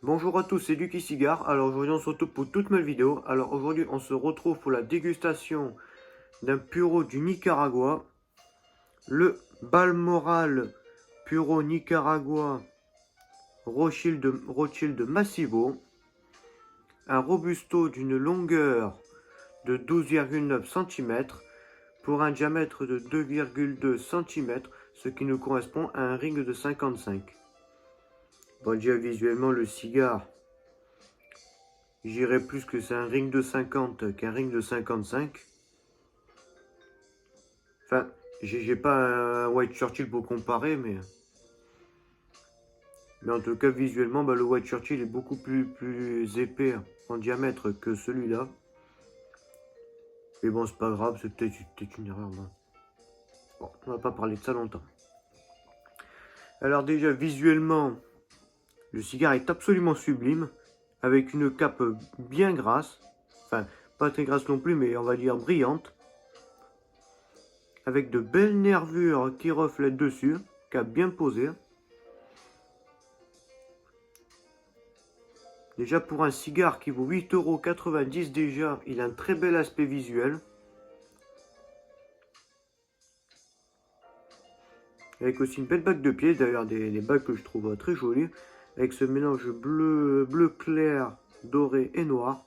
Bonjour à tous, c'est Lucky Cigare. Alors aujourd'hui on se retrouve pour toute nouvelle vidéo. Alors aujourd'hui on se retrouve pour la dégustation d'un puro du Nicaragua. Le Balmoral Puro Nicaragua Rothschild Massivo. Un Robusto d'une longueur de 12,9 cm pour un diamètre de 2,2 cm, ce qui nous correspond à un ring de 55. Bon, déjà visuellement le cigare, j'irais plus que c'est un ring de 50 qu'un ring de 55. Enfin, j'ai pas un White Churchill pour comparer, mais en tout cas, visuellement, le White Churchill est beaucoup plus épais en diamètre que celui-là. Mais bon, c'est pas grave, c'est peut-être une erreur. Bon, on va pas parler de ça longtemps. Alors déjà, visuellement, le cigare est absolument sublime, avec une cape bien grasse. Enfin, pas très grasse non plus, mais on va dire brillante. Avec de belles nervures qui reflètent dessus, cape bien posée. Déjà pour un cigare qui vaut 8,90 € déjà, il a un très bel aspect visuel. Avec aussi une belle bague de pied, d'ailleurs des bagues que je trouve très jolies. Avec ce mélange bleu clair, doré et noir.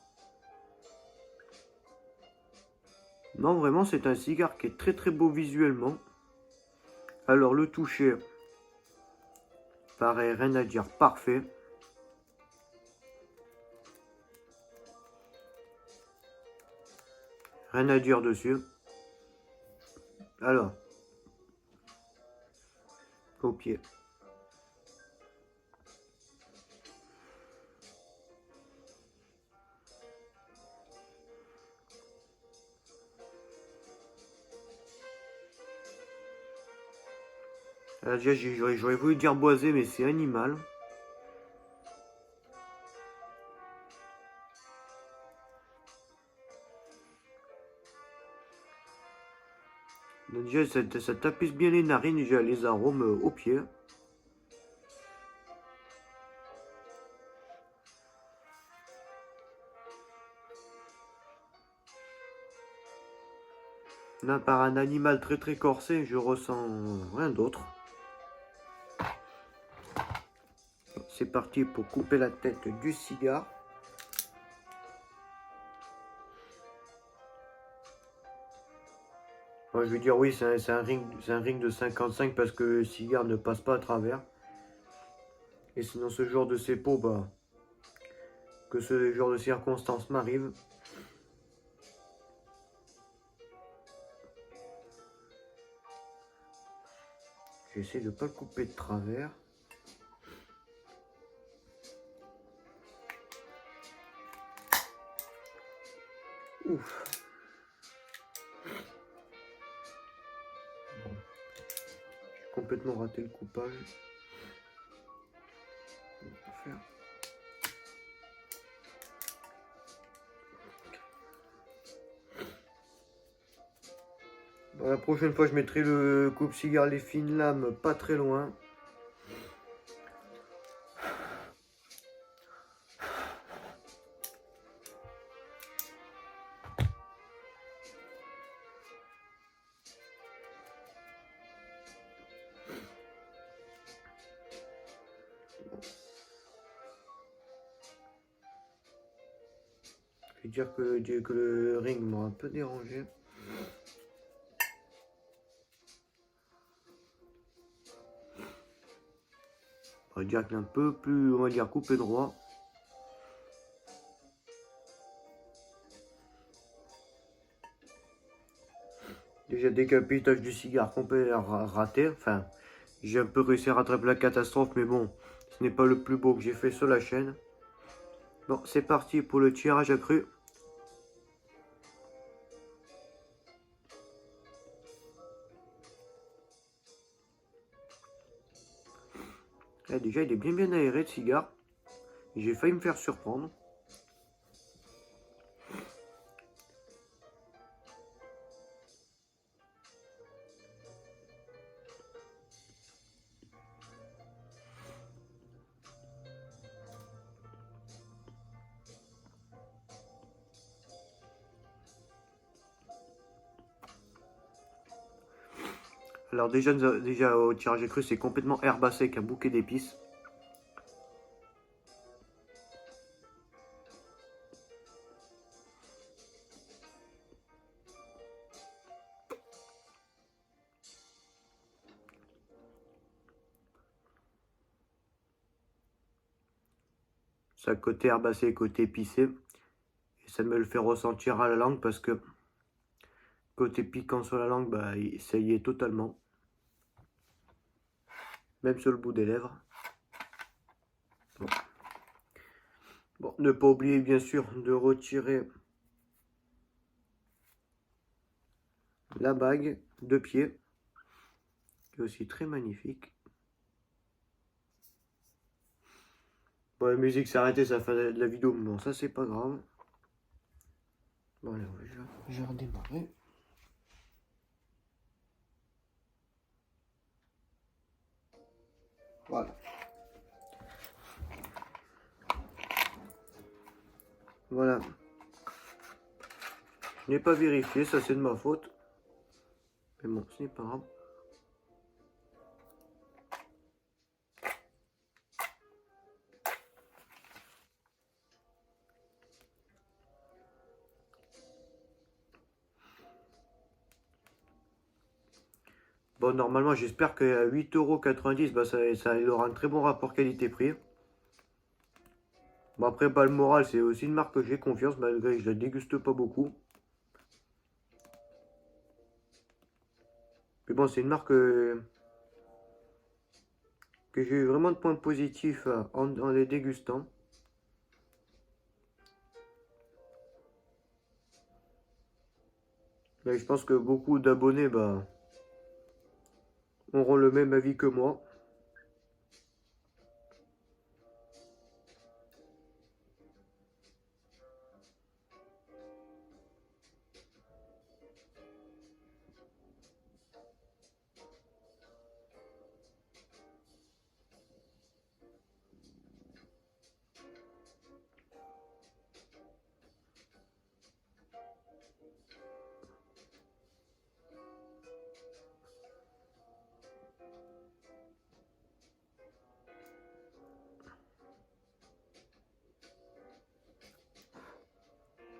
Non, vraiment c'est un cigare qui est très beau visuellement. Alors le toucher, pareil, rien à dire, parfait. Rien à dire dessus. Alors, au pied. Alors déjà, j'aurais voulu dire boisé, mais c'est animal. Donc déjà, ça tapisse bien les narines, déjà les arômes au pied. Là, par un animal très corsé, je ressens rien d'autre. C'est parti pour couper la tête du cigare. Moi, je veux dire, oui, c'est un ring de 55 parce que le cigare ne passe pas à travers. Et sinon, ce genre de cepo, que ce genre de circonstances m'arrive. J'essaie de ne pas le couper de travers. Ouf. Bon. J'ai complètement raté le coupage. Faire. Bon, la prochaine fois, je mettrai le coupe-cigare, les fines lames, pas très loin. Je vais dire que le ring m'a un peu dérangé. On va dire qu'il est un peu plus, on va dire, coupé droit. Déjà décapitage du cigare complètement raté. Enfin, j'ai un peu réussi à rattraper la catastrophe, mais bon, ce n'est pas le plus beau que j'ai fait sur la chaîne. Bon, c'est parti pour le tirage accru. Là, déjà, il est bien aéré le cigare. J'ai failli me faire surprendre. Alors déjà au tirage cru, c'est complètement herbacé avec un bouquet d'épices. Ça côté herbacé, côté épicé. Et ça me le fait ressentir à la langue parce que côté piquant sur la langue, bah, ça y est totalement. Même sur le bout des lèvres. Bon. Bon, ne pas oublier bien sûr de retirer la bague de pied, qui est aussi très magnifique. Bon, la musique s'est arrêtée, ça fait de la vidéo, mais bon, ça c'est pas grave. Bon, alors, je vais redémarrer. Voilà. Voilà. Je n'ai pas vérifié, ça c'est de ma faute. Mais bon, ce n'est pas grave. Bon, normalement, j'espère qu'à 8,90 €, bah, ça il aura un très bon rapport qualité-prix. Bon, après, Balmoral, c'est aussi une marque que j'ai confiance, malgré que je la déguste pas beaucoup. Mais bon, c'est une marque que j'ai eu vraiment de points positifs en les dégustant. Mais je pense que beaucoup d'abonnés bah, auront le même avis que moi.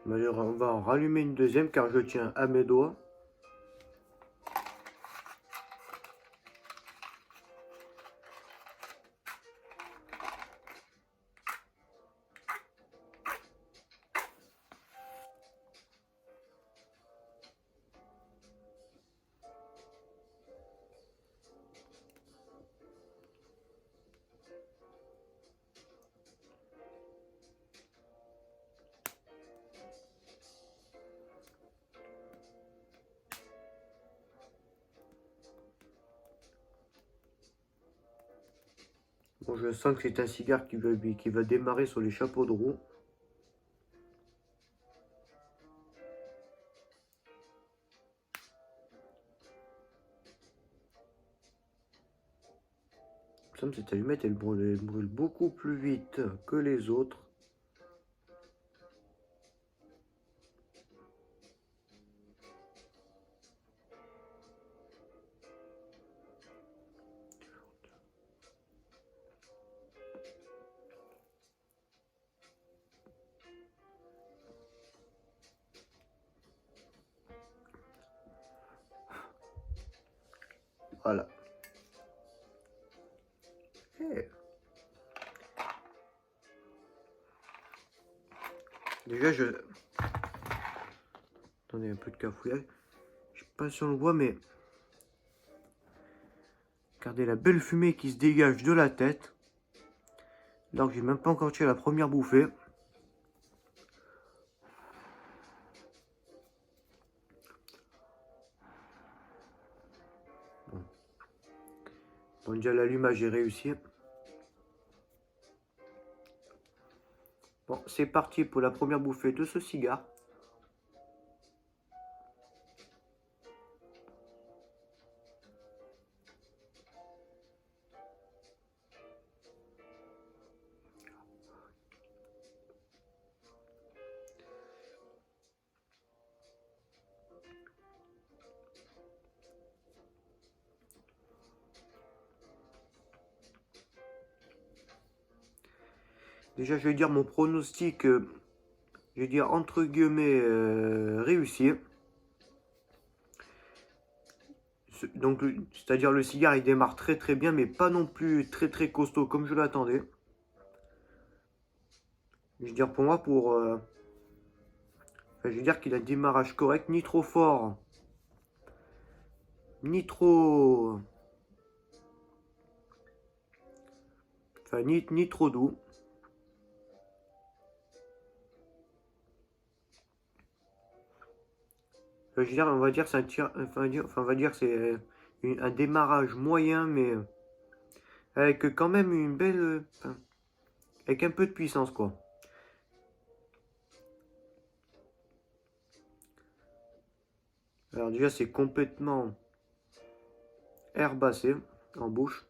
D'ailleurs, on va en rallumer une deuxième car je tiens à mes doigts. Bon, je sens que c'est un cigare qui va démarrer sur les chapeaux de roue. Il me semble que cette allumette, elle brûle beaucoup plus vite que les autres. Voilà. Okay. Déjà, attendez, un peu de cafouillage. Je sais pas si on le voit, mais... Regardez la belle fumée qui se dégage de la tête. Alors que j'ai même pas encore tiré la première bouffée. Bon, déjà l'allumage est réussi. Bon, c'est parti pour la première bouffée de ce cigare. Déjà, je vais dire mon pronostic, je vais dire entre guillemets réussi. Donc, c'est-à-dire le cigare, il démarre très très bien, mais pas non plus très très costaud comme je l'attendais. Je veux dire pour moi, je veux dire qu'il a un démarrage correct, ni trop fort, ni trop, enfin ni trop doux. Je veux dire, on va dire c'est un tir, enfin, on va dire c'est un démarrage moyen, mais avec quand même une belle, enfin, avec un peu de puissance quoi. Alors déjà c'est complètement herbacé en bouche.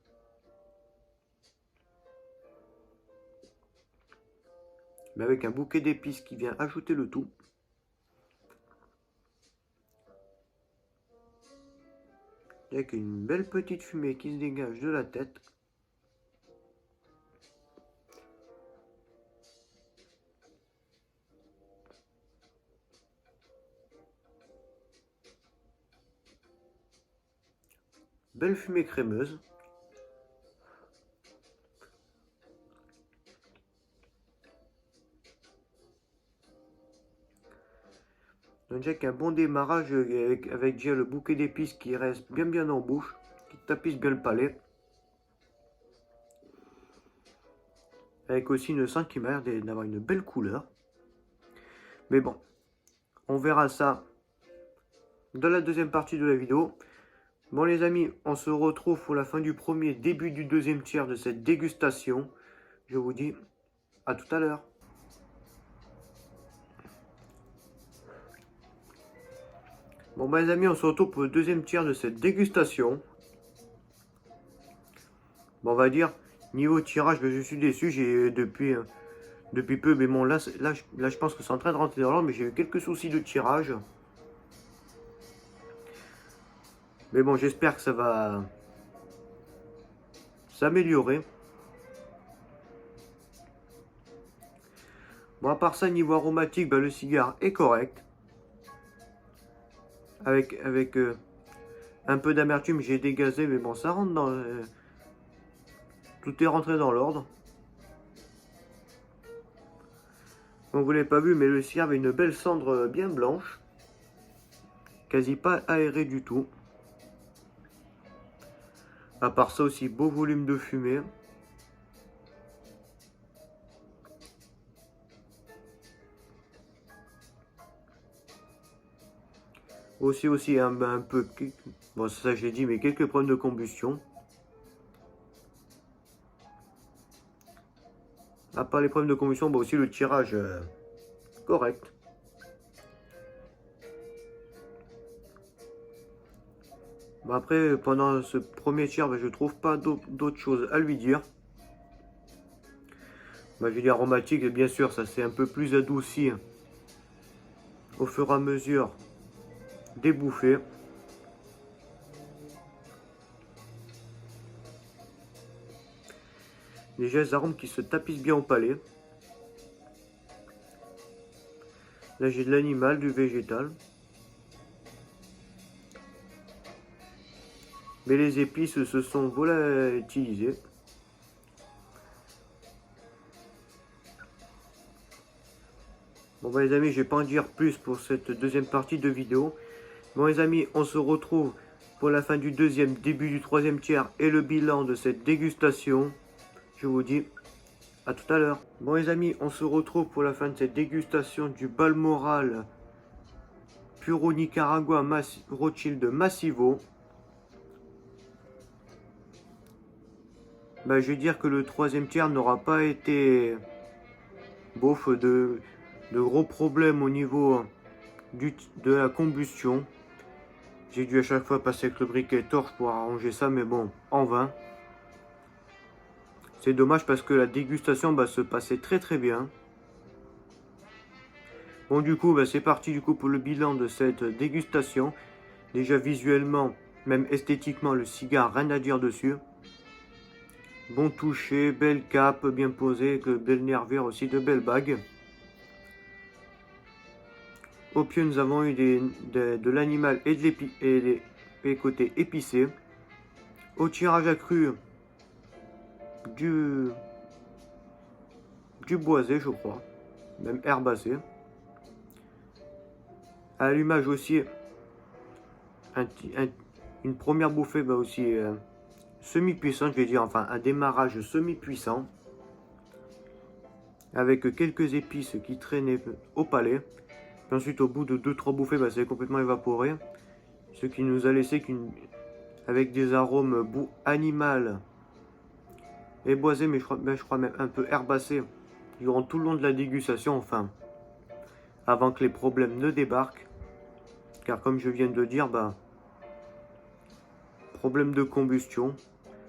Mais avec un bouquet d'épices qui vient ajouter le tout. Avec une belle petite fumée qui se dégage de la tête. Belle fumée crémeuse. Donc déjà qu'un bon démarrage avec déjà le bouquet d'épices qui reste bien en bouche, qui tapisse bien le palais. Avec aussi une sang qui m'a l'air d'avoir une belle couleur. Mais bon, on verra ça dans la deuxième partie de la vidéo. Bon les amis, on se retrouve pour la fin du premier, début du deuxième tiers de cette dégustation. Je vous dis à tout à l'heure. Bon bah les amis, on se retrouve pour le deuxième tiers de cette dégustation. Bon, on va dire, niveau tirage, je suis déçu, j'ai depuis peu, mais bon là je pense que c'est en train de rentrer dans l'ordre, mais j'ai eu quelques soucis de tirage. Mais bon, j'espère que ça va s'améliorer. Bon, à part ça, niveau aromatique, bah, le cigare est correct. Avec un peu d'amertume, j'ai dégazé, mais bon, ça rentre dans... tout est rentré dans l'ordre. Bon, vous ne l'avez pas vu, mais le cigare avait une belle cendre bien blanche. Quasi pas aéré du tout. À part ça aussi, beau volume de fumée. Aussi un peu... Bon, ça je l'ai dit, mais quelques problèmes de combustion. À part les problèmes de combustion, bah aussi le tirage correct. Bon, après, pendant ce premier tir, bah, je trouve pas d'autre chose à lui dire. Bah, je veux dire aromatique, et bien sûr, ça s'est un peu plus adouci au fur et à mesure des bouffées. Déjà, les arômes qui se tapissent bien au palais. Là, j'ai de l'animal, du végétal. Mais les épices se sont volatilisées. Bon bah les amis, je vais pas en dire plus pour cette deuxième partie de vidéo. Bon les amis, on se retrouve pour la fin du deuxième, début du troisième tiers et le bilan de cette dégustation. Je vous dis à tout à l'heure. Bon les amis, on se retrouve pour la fin de cette dégustation du Balmoral Puro Nicaragua Rothschild Massivo. Bah, je vais dire que le troisième tiers n'aura pas été bof de gros problèmes au niveau de la combustion. J'ai dû à chaque fois passer avec le briquet torche pour arranger ça, mais bon, en vain. C'est dommage parce que la dégustation se passait très bien. Bon du coup, c'est parti du coup pour le bilan de cette dégustation. Déjà visuellement, même esthétiquement, le cigare, rien à dire dessus. Bon toucher, belle cape, bien posée, que belle nervure aussi, de belles bagues. Au pied, nous avons eu de l'animal et des côtés épicés. Au tirage accru, du boisé, je crois, même herbacé. À l'allumage aussi, une première bouffée aussi semi-puissante, je vais dire, enfin un démarrage semi-puissant, avec quelques épices qui traînaient au palais. Puis ensuite, au bout de 2-3 bouffées, ça est complètement évaporé, ce qui nous a laissé avec des arômes animal et boisé, mais je crois même un peu herbacé durant tout le long de la dégustation, enfin, avant que les problèmes ne débarquent. Car comme je viens de le dire, problème de combustion.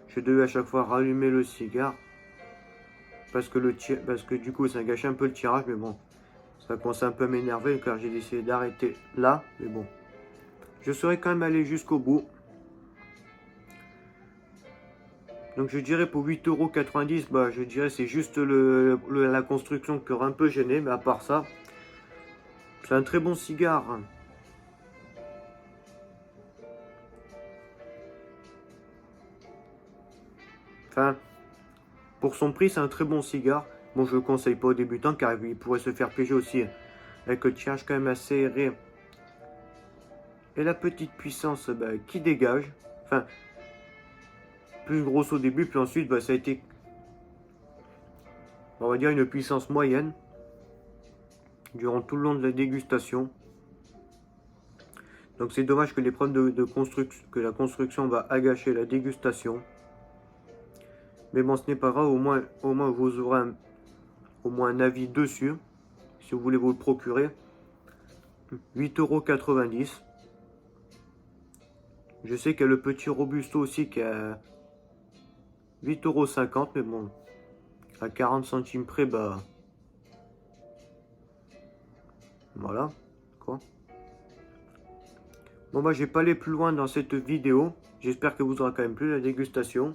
Je devais à chaque fois rallumer le cigare parce que du coup ça gâchait un peu le tirage, mais bon, ça commence un peu à m'énerver car j'ai décidé d'arrêter là, mais bon, je serais quand même allé jusqu'au bout. Donc je dirais pour 8,90 €, je dirais c'est juste la construction qui aura un peu gêné, mais à part ça, c'est un très bon cigare. Enfin, pour son prix, c'est un très bon cigare. Bon, je ne le conseille pas aux débutants car il pourrait se faire piéger aussi avec le tirage quand même assez serré. Et la petite puissance qui dégage. Enfin, plus grosse au début, puis ensuite, ça a été, on va dire, une puissance moyenne durant tout le long de la dégustation. Donc c'est dommage que les problèmes de construction, que la construction va agacher la dégustation. Mais bon, ce n'est pas grave, au moins vous aurez au moins un avis dessus, si vous voulez vous le procurer. 8,90 €. Je sais qu'il y a le petit Robusto aussi qui est à 8,50 €, mais bon, à 40 centimes près, voilà, quoi. Bon, je vais pas aller plus loin dans cette vidéo. J'espère que vous aura quand même plu la dégustation.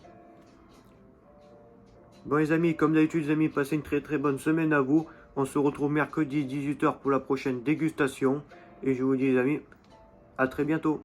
Bon les amis, comme d'habitude les amis, passez une très bonne semaine à vous. On se retrouve mercredi 18 h pour la prochaine dégustation. Et je vous dis les amis, à très bientôt.